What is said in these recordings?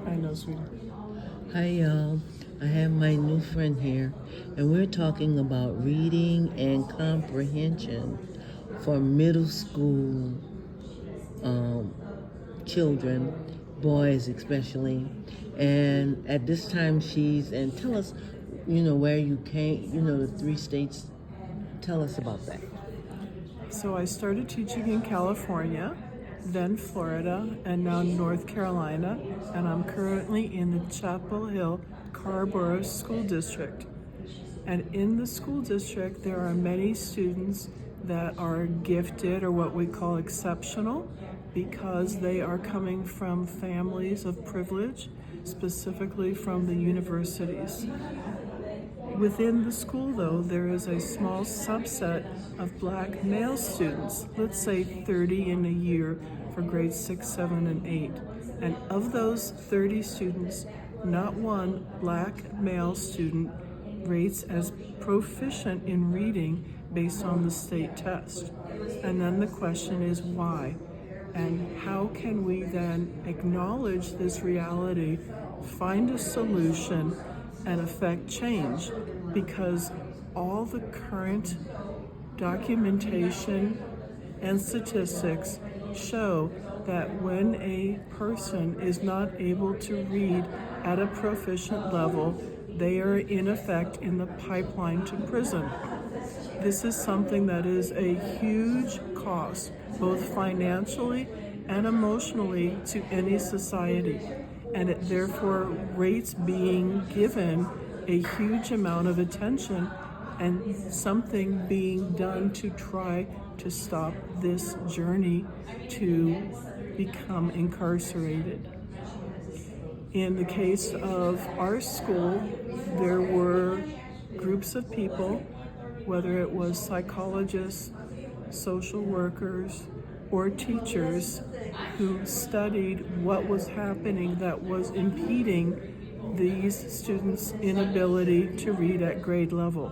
I know, sweetie. Hi, y'all. I have my new friend here, and we're talking about reading and comprehension for middle school um, children, boys especially. And at this time, and tell us, where you came, the 3 states. Tell us about that. So I started teaching in California, then Florida, and now North Carolina, and I'm currently in the Chapel Hill Carrboro School District. And in the school district, there are many students that are gifted or what we call exceptional because they are coming from families of privilege, specifically from the universities. Within the school, though, there is a small subset of black male students, let's say 30 in a year for grades 6, 7, and 8. And of those 30 students, not one black male student rates as proficient in reading based on the state test. And then the question is why? And how can we then acknowledge this reality, find a solution, and affect change? Because all the current documentation and statistics show that when a person is not able to read at a proficient level, they are in effect in the pipeline to prison. This is something that is a huge cost, both financially and emotionally, to any society. And it therefore rates being given a huge amount of attention and something being done to try to stop this journey to become incarcerated. In the case of our school, there were groups of people, whether it was psychologists, social workers, or teachers, who studied what was happening that was impeding these students' inability to read at grade level.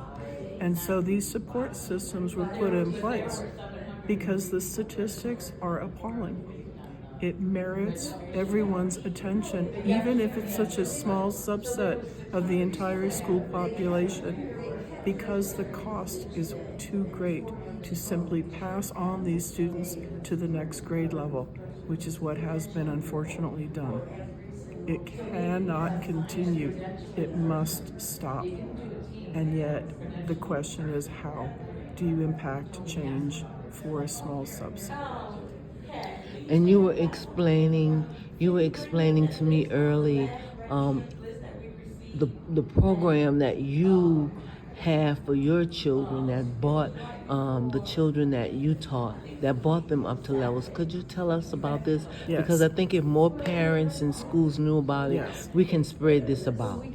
And so these support systems were put in place because the statistics are appalling. It merits everyone's attention, even if it's such a small subset of the entire school population, because the cost is too great to simply pass on these students to the next grade level, which is what has been unfortunately done. It cannot continue. It must stop. And yet, the question is, how do you impact change for a small subset? And you were explaining to me early um, the program that you have for your children that brought the children that you taught, that brought them up to levels. Could you tell us about this? Because Yes. I think if more parents and schools knew about it, Yes. we can spread this about.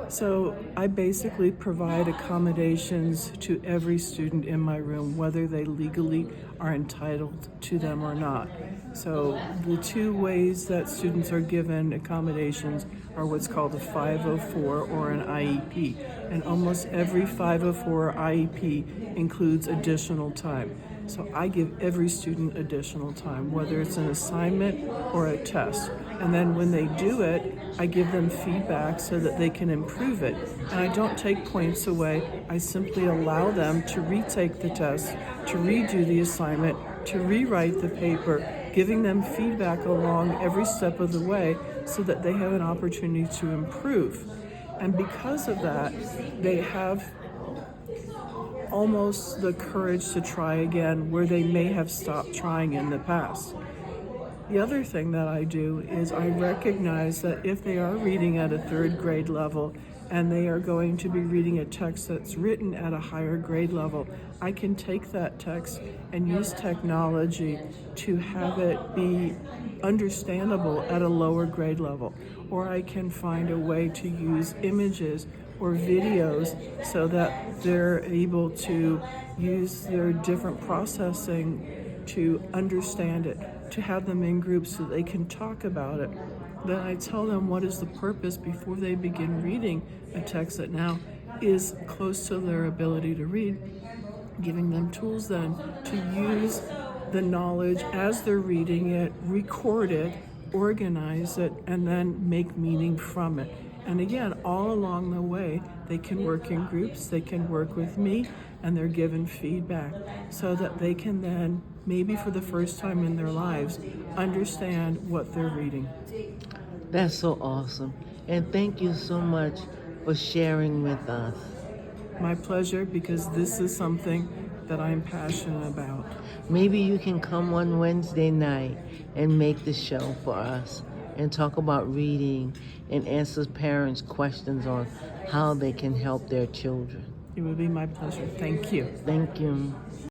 So I basically provide accommodations to every student in my room, whether they legally are entitled to them or not. So the two ways that students are given accommodations are what's called a 504 or an IEP. And almost every 504 IEP includes additional time. So I give every student additional time, whether it's an assignment or a test. And then when they do it, I give them feedback so that they can improve it. And I don't take points away. I simply allow them to retake the test, to redo the assignment, to rewrite the paper, giving them feedback along every step of the way so that they have an opportunity to improve. And because of that, they have almost the courage to try again where they may have stopped trying in the past. The other thing that I do is I recognize that if they are reading at a third grade level and they are going to be reading a text that's written at a higher grade level, I can take that text and use technology to have it be understandable at a lower grade level. Or I can find a way to use images or videos so that they're able to use their different processing to understand it, to have them in groups so they can talk about it. Then I tell them what is the purpose before they begin reading a text that now is close to their ability to read, giving them tools then to use the knowledge as they're reading it, record it, organize it, and then make meaning from it. And again, all along the way, they can work in groups, they can work with me, and they're given feedback so that they can then, maybe for the first time in their lives, understand what they're reading. That's so awesome. And thank you so much for sharing with us. My pleasure, because this is something that I'm passionate about. Maybe you can come one Wednesday night and make the show for us and talk about reading and answer parents' questions on how they can help their children. It would be my pleasure. Thank you. Thank you.